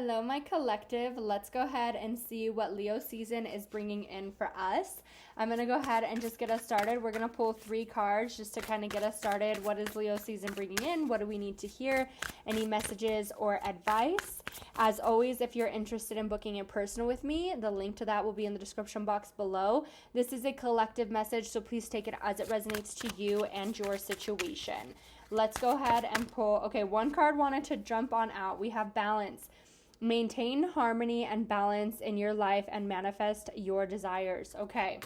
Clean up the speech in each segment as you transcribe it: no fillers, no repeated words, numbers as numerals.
Hello, my collective. Let's go ahead and see what Leo season is bringing in for us. I'm going to go ahead and just get us started. We're going to pull 3 cards just to kind of get us started. What is Leo season bringing in? What do we need to hear? Any messages or advice? As always, if you're interested in booking it personal with me, the link to that will be in the description box below. This is a collective message, so please take it as it resonates to you and your situation. Let's go ahead and pull. Okay, 1 card wanted to jump on out. We have balance. Maintain harmony and balance in your life and manifest your desires. Okay.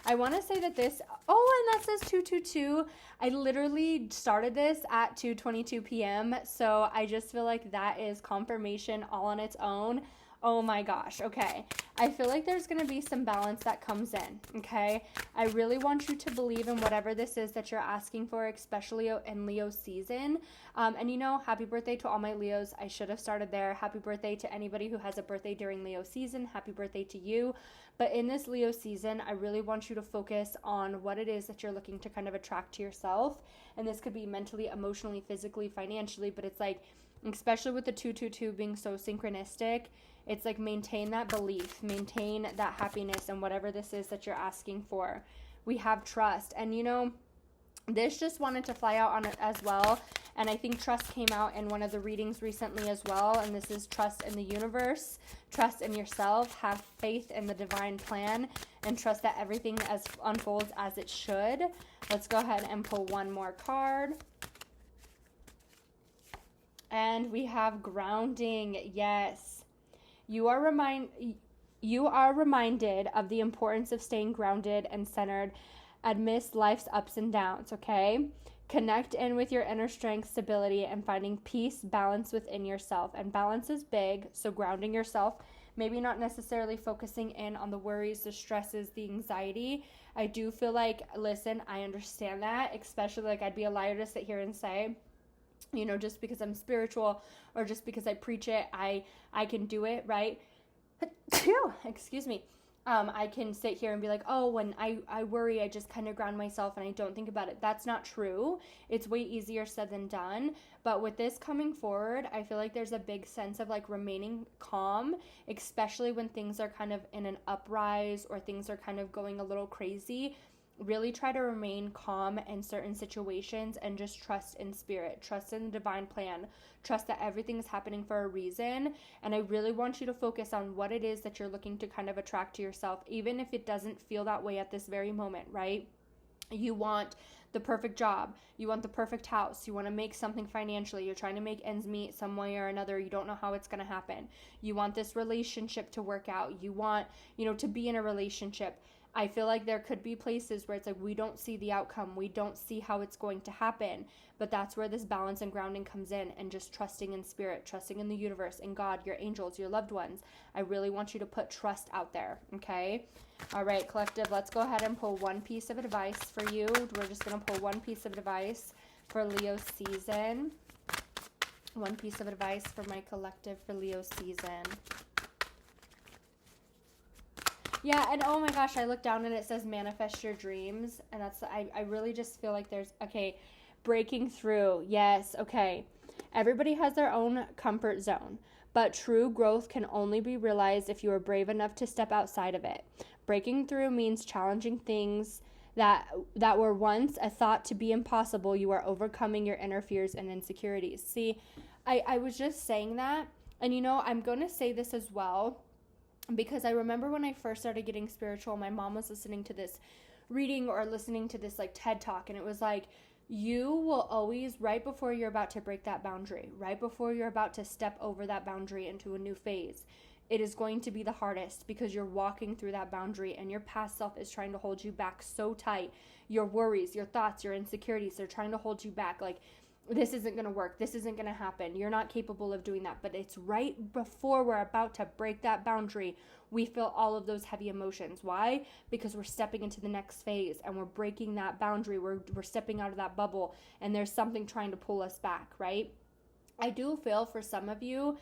I want to say that this, and that says 222. I literally started this at 2:22 p.m. So I just feel like that is confirmation all on its own. Oh my gosh. Okay. I feel like there's going to be some balance that comes in. Okay. I really want you to believe in whatever this is that you're asking for, especially in Leo season. And happy birthday to all my Leos. I should have started there. Happy birthday to anybody who has a birthday during Leo season. Happy birthday to you. But in this Leo season, I really want you to focus on what it is that you're looking to kind of attract to yourself. And this could be mentally, emotionally, physically, financially, but it's like, especially with the 222 being so synchronistic, it's like maintain that belief, maintain that happiness and whatever this is that you're asking for. We have trust. And this just wanted to fly out on it as well. And I think trust came out in one of the readings recently as well. And this is trust in the universe, trust in yourself, have faith in the divine plan, and trust that everything unfolds as it should. Let's go ahead and pull 1 more card. And we have grounding. Yes. You are reminded of the importance of staying grounded and centered amidst life's ups and downs, okay? Connect in with your inner strength, stability, and finding peace, balance within yourself. And balance is big, so grounding yourself, maybe not necessarily focusing in on the worries, the stresses, the anxiety. I do feel like, listen, I understand that, especially like I'd be a liar to sit here and say, just because I'm spiritual or just because I preach it, I can do it, right? Excuse me. I can sit here and be like, when I worry, I just kind of ground myself and I don't think about it. That's not true. It's way easier said than done. But with this coming forward, I feel like there's a big sense of like remaining calm, especially when things are kind of in an uprise or things are kind of going a little crazy. Really try to remain calm in certain situations and just trust in spirit, trust in the divine plan, trust that everything is happening for a reason. And I really want you to focus on what it is that you're looking to kind of attract to yourself, even if it doesn't feel that way at this very moment, right? You want the perfect job. You want the perfect house. You want to make something financially. You're trying to make ends meet some way or another. You don't know how it's going to happen. You want this relationship to work out. You want, to be in a relationship. I feel like there could be places where it's like we don't see the outcome. We don't see how it's going to happen. But that's where this balance and grounding comes in, and just trusting in spirit, trusting in the universe, in God, your angels, your loved ones. I really want you to put trust out there, okay? All right, collective, let's go ahead and pull 1 piece of advice for you. We're just going to pull 1 piece of advice for Leo season. 1 piece of advice for my collective for Leo season. Yeah, and oh my gosh, I look down and it says manifest your dreams. And that's, I really just feel like there's, okay, breaking through. Yes, okay. Everybody has their own comfort zone, but true growth can only be realized if you are brave enough to step outside of it. Breaking through means challenging things that were once a thought to be impossible. You are overcoming your inner fears and insecurities. See, I was just saying that, and I'm going to say this as well, because I remember when I first started getting spiritual, my mom was listening to this reading or listening to this like TED Talk, and it was like, you will always, right before you're about to break that boundary, right before you're about to step over that boundary into a new phase, it is going to be the hardest because you're walking through that boundary and your past self is trying to hold you back so tight. Your worries, your thoughts, your insecurities, they're trying to hold you back. Like, this isn't going to work. This isn't going to happen. You're not capable of doing that. But it's right before we're about to break that boundary, we feel all of those heavy emotions. Why? Because we're stepping into the next phase and we're breaking that boundary. We're stepping out of that bubble and there's something trying to pull us back, right? I do feel for some of you,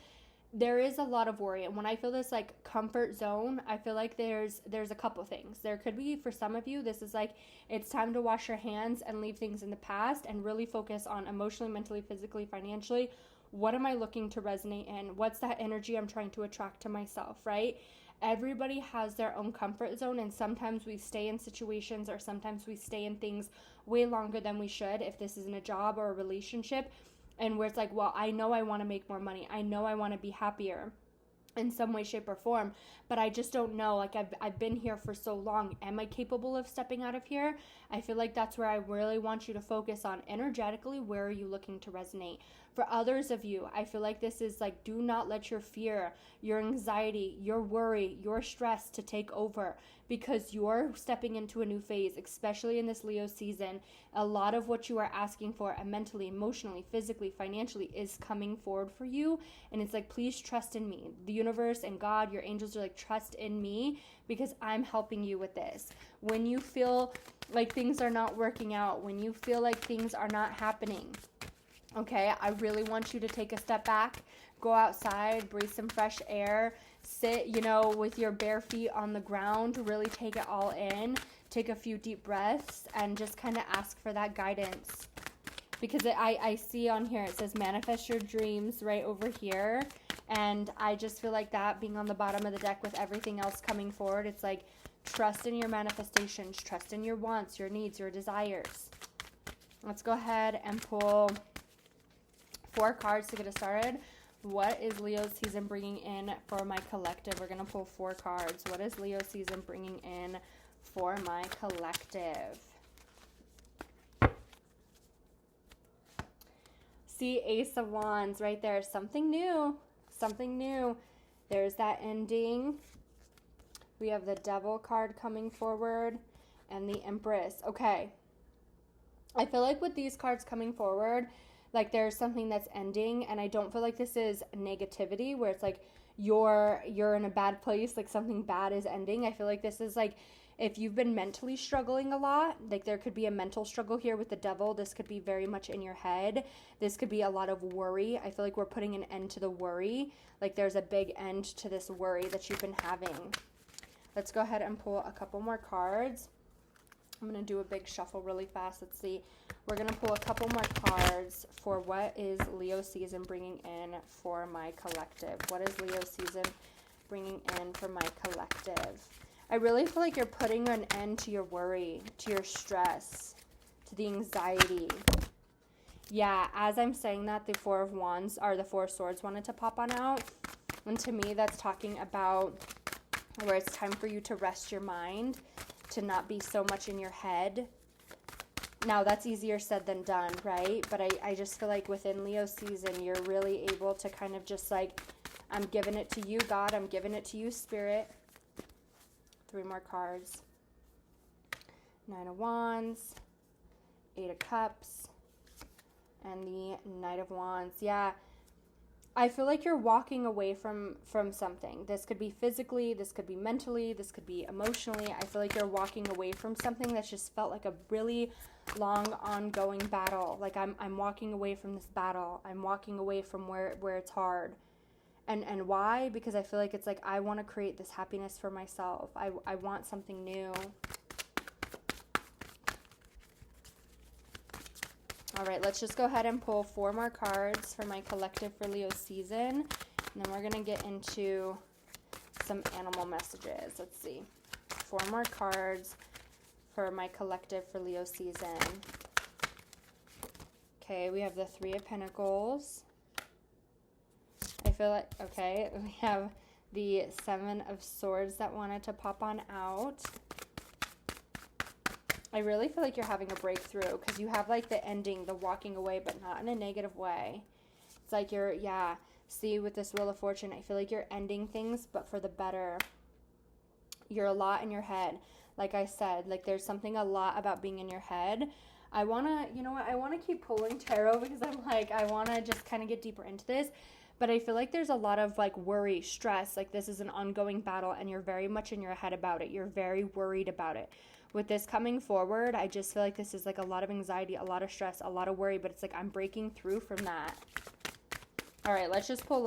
there is a lot of worry. And when I feel this like comfort zone, I feel like there's a couple things. There could be, for some of you, this is like, it's time to wash your hands and leave things in the past and really focus on emotionally, mentally, physically, financially, What am I looking to resonate in? What's that energy I'm trying to attract to myself, right? Everybody has their own comfort zone, and sometimes we stay in situations or sometimes we stay in things way longer than we should if this isn't a job or a relationship, and where it's like, well, I know I want to make more money. I know I want to be happier in some way, shape, or form, but I just don't know. Like, I've been here for so long. Am I capable of stepping out of here? I feel like that's where I really want you to focus on energetically. Where are you looking to resonate? For others of you, I feel like this is like, do not let your fear, your anxiety, your worry, your stress to take over, because you're stepping into a new phase, especially in this Leo season. A lot of what you are asking for mentally, emotionally, physically, financially is coming forward for you. And it's like, please trust in me. The universe and God, your angels are like, trust in me because I'm helping you with this. When you feel like things are not working out, when you feel like things are not happening, okay, I really want you to take a step back, go outside, breathe some fresh air, sit, with your bare feet on the ground, really take it all in, take a few deep breaths, and just kind of ask for that guidance. Because I see on here, it says manifest your dreams right over here. And I just feel like that being on the bottom of the deck with everything else coming forward, it's like, trust in your manifestations, trust in your wants, your needs, your desires. Let's go ahead and pull 4 cards to get us started. What is Leo season bringing in for my collective? We're going to pull 4 cards. What is Leo season bringing in for my collective? See, Ace of Wands right there. Something new. Something new. There's that ending. We have the Devil card coming forward and the Empress. Okay. I feel like with these cards coming forward, like there's something that's ending, and I don't feel like this is negativity where it's like you're in a bad place, like something bad is ending. I feel like this is like, if you've been mentally struggling a lot, like there could be a mental struggle here with the Devil. This could be very much in your head. This could be a lot of worry. I feel like we're putting an end to the worry. Like there's a big end to this worry that you've been having. Let's go ahead and pull a couple more cards. I'm going to do a big shuffle really fast. Let's see. We're going to pull a couple more cards for what is Leo season bringing in for my collective. What is Leo season bringing in for my collective? I really feel like you're putting an end to your worry, to your stress, to the anxiety. Yeah, as I'm saying that, the 4 of Wands, or the 4 of Swords wanted to pop on out. And to me, that's talking about where it's time for you to rest your mind, to not be so much in your head. Now, that's easier said than done, right? But I just feel like within Leo season, you're really able to kind of just like, I'm giving it to you, God. I'm giving it to you, Spirit. 3 more cards. 9 of Wands, 8 of Cups, and the Knight of Wands. Yeah, I feel like you're walking away from something. This could be physically, this could be mentally, this could be emotionally. I feel like you're walking away from something that's just felt like a really long ongoing battle. Like I'm walking away from this battle. I'm walking away from where it's hard. And why? Because I feel like it's like, I want to create this happiness for myself. I want something new. All right, let's just go ahead and pull 4 more cards for my collective for Leo season. And then we're going to get into some animal messages. Let's see. 4 more cards for my collective for Leo season. Okay, we have the 3 of Pentacles. I feel like, okay, we have the 7 of Swords that wanted to pop on out. I really feel like you're having a breakthrough because you have like the ending, the walking away, but not in a negative way. It's like you're, yeah, see with this Wheel of Fortune, I feel like you're ending things, but for the better. You're a lot in your head. Like I said, like there's something a lot about being in your head. I want to, you know what, I want to keep pulling tarot because I'm like, I want to just kind of get deeper into this. But I feel like there's a lot of like worry, stress, like this is an ongoing battle and you're very much in your head about it. You're very worried about it. With this coming forward, I just feel like this is like a lot of anxiety, a lot of stress, a lot of worry, but it's like I'm breaking through from that. All right, let's just pull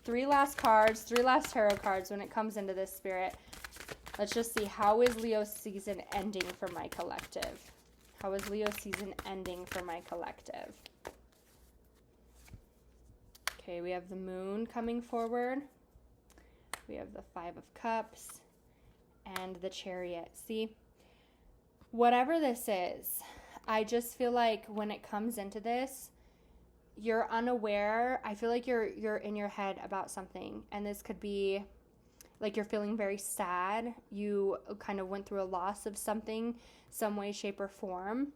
3 last cards, 3 last tarot cards when it comes into this, Spirit. Let's just see, how is Leo season ending for my collective? How is Leo season ending for my collective? Okay, we have the Moon coming forward. We have the Five of Cups and the Chariot. See, whatever this is, I just feel like when it comes into this, you're unaware. I feel like you're in your head about something, and this could be like you're feeling very sad. You kind of went through a loss of something, some way, shape, or form.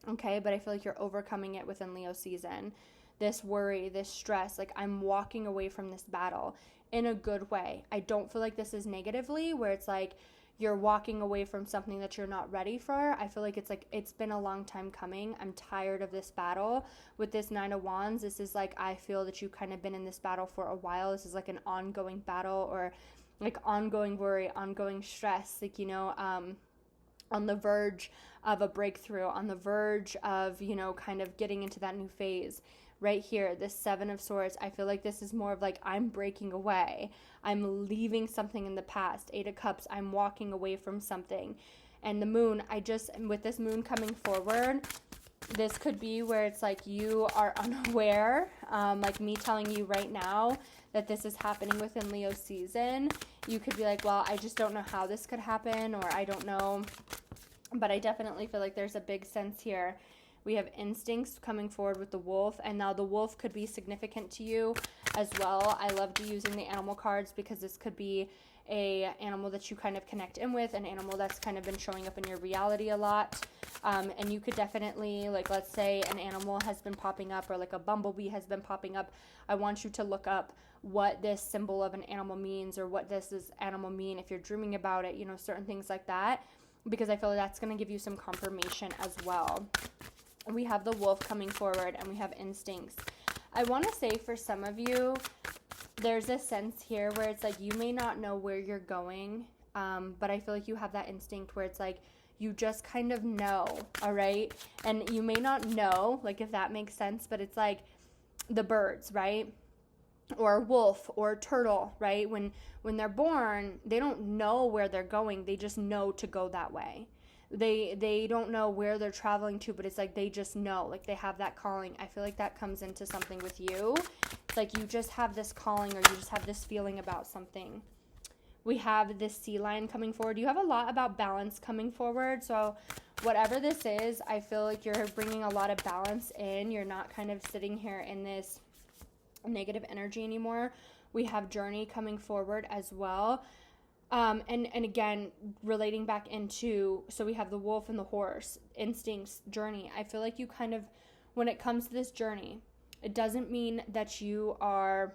Okay, but I feel like you're overcoming it within Leo season. This worry, this stress, like I'm walking away from this battle in a good way. I don't feel like this is negatively, where it's like you're walking away from something that you're not ready for. I feel like it's been a long time coming. I'm tired of this battle. With this Nine of Wands, this is like, I feel that you've kind of been in this battle for a while. This is like an ongoing battle, or like ongoing worry, ongoing stress, like, you know, on the verge of a breakthrough, on the verge of, you know, kind of getting into that new phase. Right here, this Seven of Swords, I feel like this is more of like, I'm breaking away. I'm leaving something in the past. Eight of Cups, I'm walking away from something. And the Moon, with this Moon coming forward, this could be where it's like you are unaware, like me telling you right now that this is happening within Leo season. You could be like, well, I just don't know how this could happen, or I don't know. But I definitely feel like there's a big sense here. We have instincts coming forward with the wolf, and now the wolf could be significant to you as well. I loved using the animal cards because this could be a animal that you kind of connect in with, an animal that's kind of been showing up in your reality a lot. And you could definitely, like, let's say an animal has been popping up, or like a bumblebee has been popping up. I want you to look up what this symbol of an animal means, or what does this animal mean if you're dreaming about it, you know, certain things like that, because I feel like that's going to give you some confirmation as well. We have the wolf coming forward, and we have instincts. I want to say for some of you, there's a sense here where it's like you may not know where you're going, but I feel like you have that instinct where it's like you just kind of know, all right? And you may not know, like, if that makes sense, but it's like the birds, right? Or a wolf or a turtle, right? When they're born, they don't know where they're going. They just know to go that way. They don't know where they're traveling to, but it's like they just know, like they have that calling. I feel like that comes into something with you. It's like you just have this calling, or you just have this feeling about something. We have this sea lion coming forward. You have a lot about balance coming forward. So whatever this is, I feel like you're bringing a lot of balance in. You're not kind of sitting here in this negative energy anymore. We have journey coming forward as well. And again, relating back into, so we have the wolf and the horse, instincts, journey. I feel like you kind of, when it comes to this journey, it doesn't mean that you are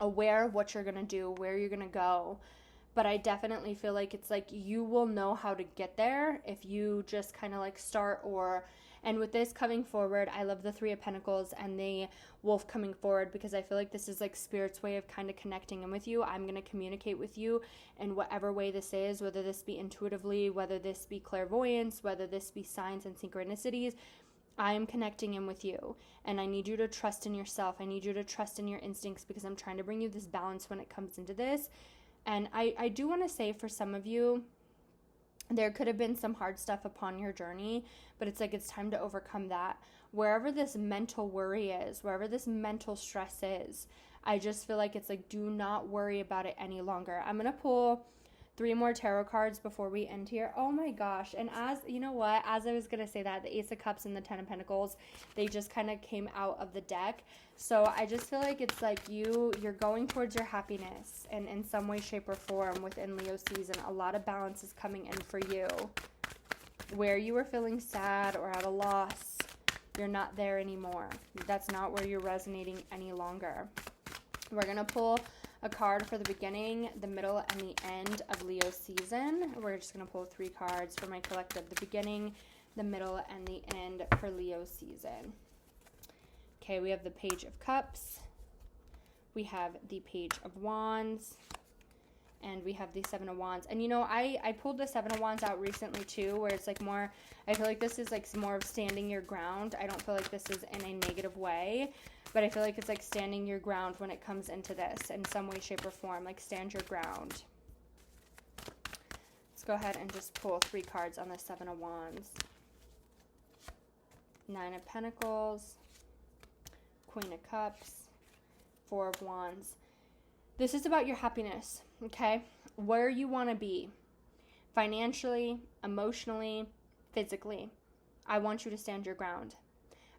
aware of what you're going to do, where you're going to go. But I definitely feel like it's like you will know how to get there if you just kind of like start. And with this coming forward, I love the Three of Pentacles and the wolf coming forward, because I feel like this is like Spirit's way of kind of connecting in with you. I'm going to communicate with you in whatever way this is, whether this be intuitively, whether this be clairvoyance, whether this be signs and synchronicities. I am connecting in with you, and I need you to trust in yourself. I need you to trust in your instincts, because I'm trying to bring you this balance when it comes into this. And I do want to say, for some of you, there could have been some hard stuff upon your journey, but it's like it's time to overcome that. Wherever this mental worry is, wherever this mental stress is, I just feel like it's like, do not worry about it any longer. I'm going to pull 3 more tarot cards before we end here. Oh my gosh. And as you know what, as I was going to say that, the Ace of Cups and the 10 of Pentacles, they just kind of came out of the deck. So I just feel like it's like you're going towards your happiness, and in some way, shape, or form within Leo season, a lot of balance is coming in for you. Where you were feeling sad or at a loss, you're not there anymore. That's not where you're resonating any longer. We're going to pull a card for the beginning, the middle, and the end of Leo season. We're just going to pull 3 cards for my collective, the beginning, the middle, and the end for Leo season. Okay, we have the Page of Cups. We have the Page of Wands. And we have the 7 of Wands. And you know, I pulled the 7 of Wands out recently too, where it's like more, I feel like this is like more of standing your ground. I don't feel like this is in a negative way, but I feel like it's like standing your ground when it comes into this in some way, shape, or form. Like, stand your ground. Let's go ahead and just pull 3 cards on the 7 of Wands. 9 of Pentacles, Queen of Cups, Four of Wands. This is about your happiness, okay? Where you want to be financially, emotionally, physically. I want you to stand your ground.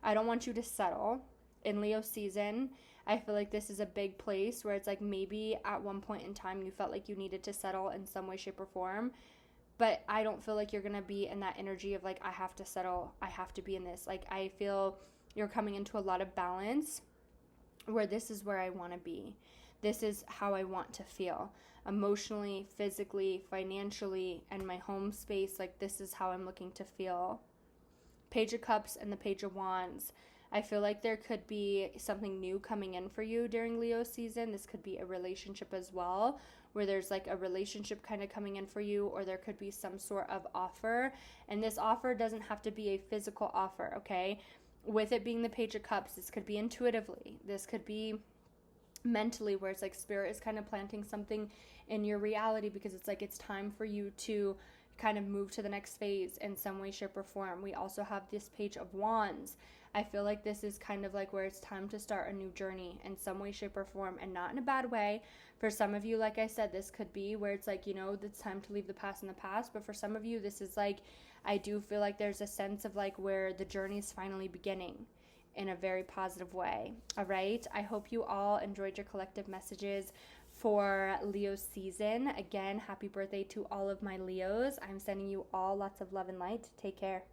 I don't want you to settle. In Leo season, I feel like this is a big place where it's like maybe at one point in time you felt like you needed to settle in some way, shape, or form. But I don't feel like you're going to be in that energy of like, I have to settle. I have to be in this. Like, I feel you're coming into a lot of balance where this is where I want to be. This is how I want to feel emotionally, physically, financially, and my home space. Like, this is how I'm looking to feel. Page of Cups and the Page of Wands. I feel like there could be something new coming in for you during Leo season. This could be a relationship as well, where there's like a relationship kind of coming in for you, or there could be some sort of offer. And this offer doesn't have to be a physical offer, okay? With it being the Page of Cups, this could be intuitively. This could be mentally, where it's like spirit is kind of planting something in your reality because it's like it's time for you to kind of move to the next phase in some way, shape, or form. We also have this Page of Wands. I feel like this is kind of like where it's time to start a new journey in some way, shape, or form, and not in a bad way. For some of you, like I said, this could be where it's like, you know, it's time to leave the past in the past. But for some of you, this is like, I do feel like there's a sense of like where the journey is finally beginning in a very positive way. All right. I hope you all enjoyed your collective messages for Leo season. Again, happy birthday to all of my Leos. I'm sending you all lots of love and light. Take care.